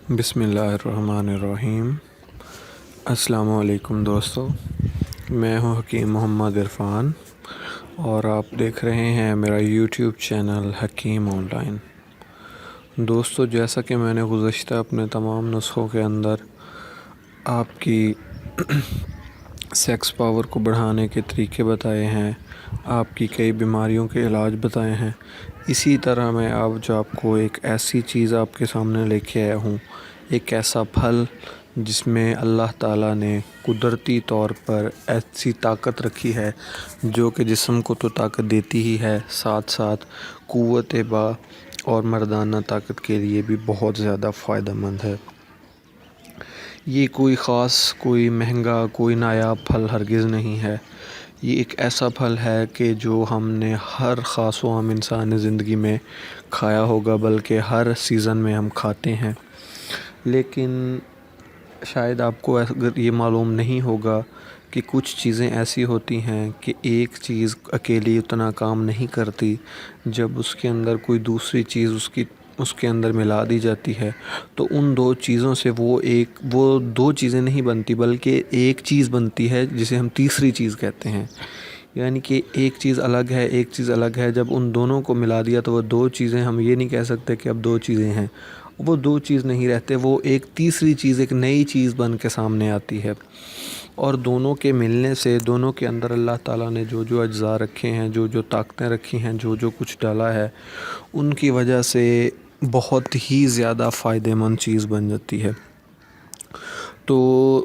بسم اللہ الرحمن الرحیم۔ السلام علیکم دوستو، میں ہوں حکیم محمد عرفان اور آپ دیکھ رہے ہیں میرا یوٹیوب چینل حکیم آن لائن۔ دوستو، جیسا کہ میں نے گزشتہ اپنے تمام نسخوں کے اندر آپ کی سیکس پاور کو بڑھانے کے طریقے بتائے ہیں، آپ کی کئی بیماریوں کے علاج بتائے ہیں، اسی طرح میں آپ کو ایک ایسی چیز آپ کے سامنے لے کے آیا ہوں، ایک ایسا پھل جس میں اللہ تعالیٰ نے قدرتی طور پر ایسی طاقت رکھی ہے جو کہ جسم کو تو طاقت دیتی ہی ہے، ساتھ ساتھ قوت با اور مردانہ طاقت کے لیے بھی بہت زیادہ فائدہ مند ہے۔ یہ کوئی خاص، کوئی مہنگا، کوئی نایاب پھل ہرگز نہیں ہے۔ یہ ایک ایسا پھل ہے کہ جو ہم نے ہر خاص و عام انسانی زندگی میں کھایا ہوگا، بلکہ ہر سیزن میں ہم کھاتے ہیں، لیکن شاید آپ کو اگر یہ معلوم نہیں ہوگا کہ کچھ چیزیں ایسی ہوتی ہیں کہ ایک چیز اکیلی اتنا کام نہیں کرتی، جب اس کے اندر کوئی دوسری چیز اس کے اندر ملا دی جاتی ہے تو ان دو چیزوں سے وہ دو چیزیں نہیں بنتی، بلکہ ایک چیز بنتی ہے جسے ہم تیسری چیز کہتے ہیں۔ یعنی کہ ایک چیز الگ ہے، ایک چیز الگ ہے، جب ان دونوں کو ملا دیا تو وہ دو چیزیں، ہم یہ نہیں کہہ سکتے کہ اب دو چیزیں ہیں، وہ دو چیز نہیں رہتے، وہ ایک تیسری چیز، ایک نئی چیز بن کے سامنے آتی ہے۔ اور دونوں کے ملنے سے، دونوں کے اندر اللہ تعالیٰ نے جو جو اجزاء رکھے ہیں، جو جو طاقتیں رکھی ہیں، جو جو کچھ ڈالا ہے، ان کی وجہ سے بہت ہی زیادہ فائدہ مند چیز بن جاتی ہے۔ تو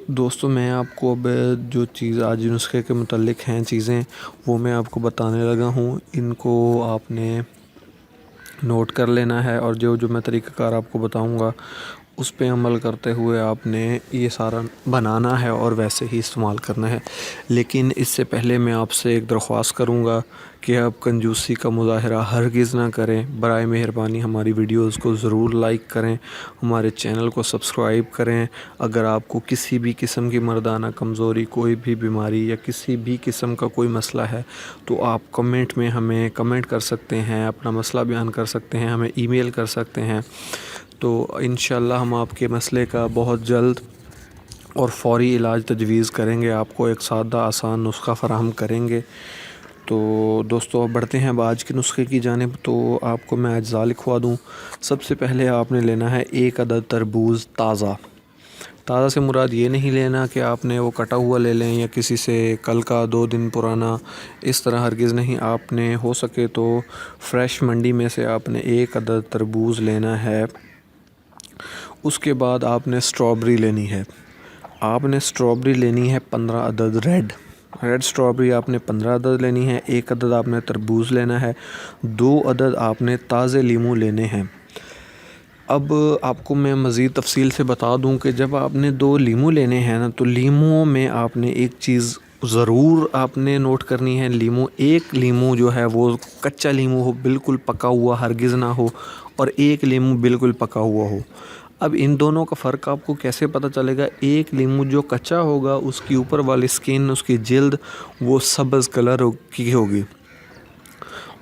دوستو، میں آپ کو اب جو چیز آج نسخے کے متعلق ہیں چیزیں، وہ میں آپ کو بتانے لگا ہوں۔ ان کو آپ نے نوٹ کر لینا ہے، اور جو میں طریقہ کار آپ کو بتاؤں گا اس پہ عمل کرتے ہوئے آپ نے یہ سارا بنانا ہے اور ویسے ہی استعمال کرنا ہے۔ لیکن اس سے پہلے میں آپ سے ایک درخواست کروں گا کہ آپ کنجوسی کا مظاہرہ ہرگز نہ کریں۔ برائے مہربانی ہماری ویڈیوز کو ضرور لائک کریں، ہمارے چینل کو سبسکرائب کریں۔ اگر آپ کو کسی بھی قسم کی مردانہ کمزوری، کوئی بھی بیماری یا کسی بھی قسم کا کوئی مسئلہ ہے تو آپ کمنٹ میں ہمیں کمنٹ کر سکتے ہیں، اپنا مسئلہ بیان کر سکتے ہیں، ہمیں ای میل کر سکتے ہیں۔ تو انشاءاللہ ہم آپ کے مسئلے کا بہت جلد اور فوری علاج تجویز کریں گے، آپ کو ایک سادہ آسان نسخہ فراہم کریں گے۔ تو دوستو، اب بڑھتے ہیں اب آج کے نسخے کی جانب۔ تو آپ کو میں اجزاء لکھوا دوں۔ سب سے پہلے آپ نے لینا ہے 1 عدد تربوز تازہ۔ تازہ سے مراد یہ نہیں لینا کہ آپ نے وہ کٹا ہوا لے لیں یا کسی سے کل کا 2 دن پرانا، اس طرح ہرگز نہیں۔ آپ نے ہو سکے تو فریش منڈی میں سے آپ نے 1 عدد تربوز لینا ہے۔ اس کے بعد آپ نے اسٹرابری لینی ہے۔ آپ نے اسٹرابری لینی ہے 15 عدد ریڈ اسٹرابری آپ نے 15 عدد لینی ہے۔ 1 عدد آپ نے تربوز لینا ہے۔ 2 عدد آپ نے تازے لیموں لینے ہیں۔ اب آپ کو میں مزید تفصیل سے بتا دوں کہ جب آپ نے 2 لیموں لینے ہیں نا، تو لیموں میں آپ نے ایک چیز ضرور آپ نے نوٹ کرنی ہے۔ ایک لیموں جو ہے وہ کچا لیموں ہو، بالکل پکا ہوا ہرگز نہ ہو، اور ایک لیموں بالکل پکا ہوا ہو۔ اب ان دونوں کا فرق آپ کو کیسے پتہ چلے گا؟ ایک لیموں جو کچا ہوگا اس کی اوپر والی سکن، اس کی جلد وہ سبز کلر کی ہوگی،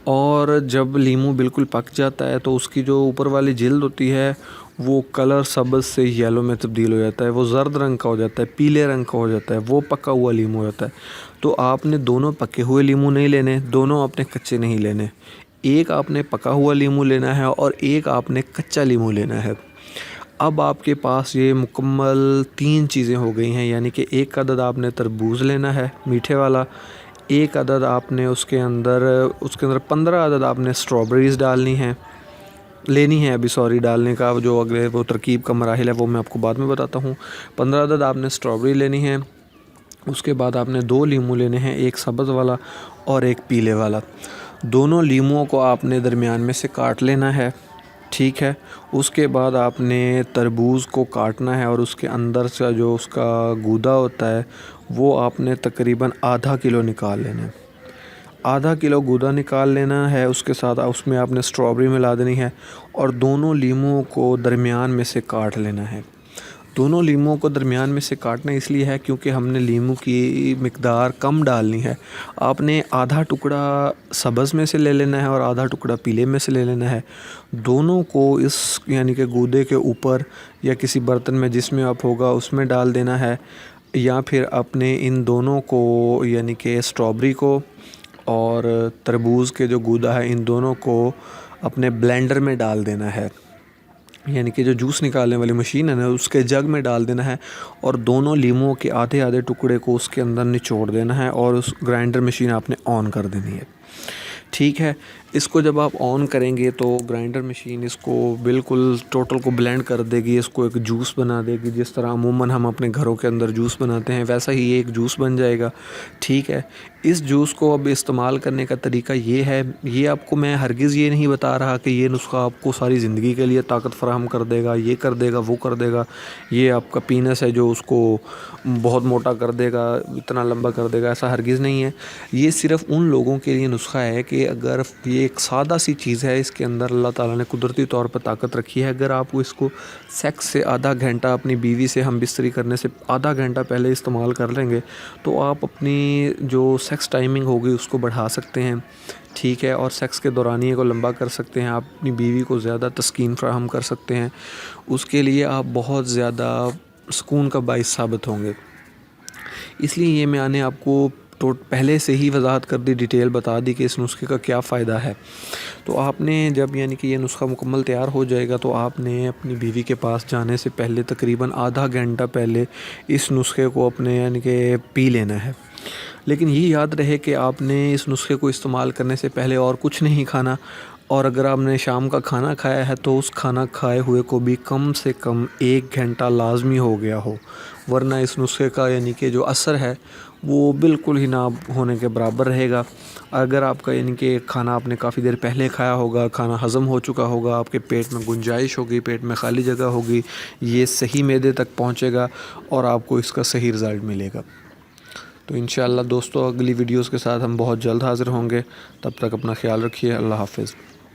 اور جب لیموں بالکل پک جاتا ہے تو اس کی جو اوپر والی جلد ہوتی ہے وہ کلر سبز سے یلو میں تبدیل ہو جاتا ہے، وہ زرد رنگ کا ہو جاتا ہے، پیلے رنگ کا ہو جاتا ہے، وہ پکا ہوا لیموں ہو جاتا ہے۔ تو آپ نے دونوں پکے ہوئے لیموں نہیں لینے، دونوں آپ نے کچے نہیں لینے۔ ایک آپ نے پکا ہوا لیموں لینا ہے اور ایک آپ نے کچا لیموں لینا ہے۔ اب آپ کے پاس یہ مکمل 3 چیزیں ہو گئی ہیں، یعنی کہ 1 عدد آپ نے تربوز لینا ہے میٹھے والا، 1 عدد آپ نے اس کے اندر 15 عدد آپ نے اسٹرابریز ڈالنی ہے، ڈالنے کا جو اگلے وہ ترکیب کا مراحل ہے وہ میں آپ کو بعد میں بتاتا ہوں۔ 15 عدد آپ نے اسٹرابری لینی ہے۔ اس کے بعد آپ نے 2 لیموں لینے ہیں، ایک سبز والا اور ایک پیلے والا۔ دونوں لیموں کو آپ نے درمیان میں سے کاٹ لینا ہے، ٹھیک ہے۔ اس کے بعد آپ نے تربوز کو کاٹنا ہے، اور اس کے اندر سے جو اس کا گودا ہوتا ہے وہ آپ نے تقریباً آدھا کلو نکال لینا ہے۔ آدھا کلو گودا نکال لینا ہے۔ اس کے ساتھ اس میں آپ نے اسٹرابری ملا دینی ہے، اور دونوں لیموں کو درمیان میں سے کاٹ لینا ہے۔ دونوں لیموں کو درمیان میں سے کاٹنا اس لیے ہے کیونکہ ہم نے لیموں کی مقدار کم ڈالنی ہے۔ آپ نے آدھا ٹکڑا سبز میں سے لے لینا ہے اور آدھا ٹکڑا پیلے میں سے لے لینا ہے۔ دونوں کو اس یعنی کہ گودے کے اوپر یا کسی برتن میں جس میں آپ ہوگا اس میں ڈال دینا ہے، یا پھر اپنے ان دونوں کو یعنی کہ اسٹرابری کو اور تربوز کے جو گودا ہے ان دونوں کو اپنے بلینڈر میں ڈال دینا ہے، یعنی کہ جو جوس نکالنے والی مشین ہے نا اس کے جگ میں ڈال دینا ہے، اور دونوں لیموں کے آدھے آدھے ٹکڑے کو اس کے اندر نچوڑ دینا ہے اور اس گرائنڈر مشین آپ نے آن کر دینی ہے۔ ٹھیک ہے، اس کو جب آپ آن کریں گے تو گرائنڈر مشین اس کو بالکل ٹوٹل کو بلینڈ کر دے گی، اس کو ایک جوس بنا دے گی، جس طرح عموماً ہم اپنے گھروں کے اندر جوس بناتے ہیں ویسا ہی یہ ایک جوس بن جائے گا۔ ٹھیک ہے، اس جوس کو اب استعمال کرنے کا طریقہ یہ ہے، یہ آپ کو میں ہرگز یہ نہیں بتا رہا کہ یہ نسخہ آپ کو ساری زندگی کے لیے طاقت فراہم کر دے گا، یہ کر دے گا، وہ کر دے گا، یہ آپ کا پینس ہے جو اس کو بہت موٹا کر دے گا، اتنا لمبا کر دے گا، ایسا ہرگز نہیں ہے۔ یہ صرف ان لوگوں کے لیے نسخہ ہے کہ اگر یہ ایک سادہ سی چیز ہے، اس کے اندر اللہ تعالیٰ نے قدرتی طور پر طاقت رکھی ہے، اگر آپ اس کو سیکس سے آدھا گھنٹہ اپنی بیوی سے ہم بستری کرنے سے آدھا گھنٹہ پہلے استعمال کر لیں گے تو آپ اپنی جو سیکس ٹائمنگ ہوگی اس کو بڑھا سکتے ہیں۔ ٹھیک ہے، اور سیکس کے دورانیے کو لمبا کر سکتے ہیں، آپ اپنی بیوی کو زیادہ تسکین فراہم کر سکتے ہیں، اس کے لیے آپ بہت زیادہ سکون کا باعث ثابت ہوں گے۔ اس لیے یہ میں نے آپ کو پہلے سے ہی وضاحت کر دی، ڈیٹیل بتا دی کہ اس نسخے کا کیا فائدہ ہے۔ تو آپ نے جب یعنی کہ یہ نسخہ مکمل تیار ہو جائے گا تو آپ نے اپنی بیوی کے پاس جانے سے پہلے تقریباً آدھا گھنٹہ پہلے اس نسخے کو اپنے یعنی کہ پی لینا ہے۔ لیکن یہ یاد رہے کہ آپ نے اس نسخے کو استعمال کرنے سے پہلے اور کچھ نہیں کھانا، اور اگر آپ نے شام کا کھانا کھایا ہے تو اس کھانا کھائے ہوئے کو بھی کم سے کم 1 گھنٹہ لازمی ہو گیا ہو، ورنہ اس نسخے کا یعنی کہ جو اثر ہے وہ بالکل ہی نہ ہونے کے برابر رہے گا۔ اگر آپ کا یعنی کہ کھانا آپ نے کافی دیر پہلے کھایا ہوگا، کھانا ہضم ہو چکا ہوگا، آپ کے پیٹ میں گنجائش ہوگی، پیٹ میں خالی جگہ ہوگی، یہ صحیح معدے تک پہنچے گا اور آپ کو اس کا صحیح رزلٹ ملے گا۔ تو انشاءاللہ دوستو اگلی ویڈیوز کے ساتھ ہم بہت جلد حاضر ہوں گے، تب تک اپنا خیال رکھیے، اللہ حافظ۔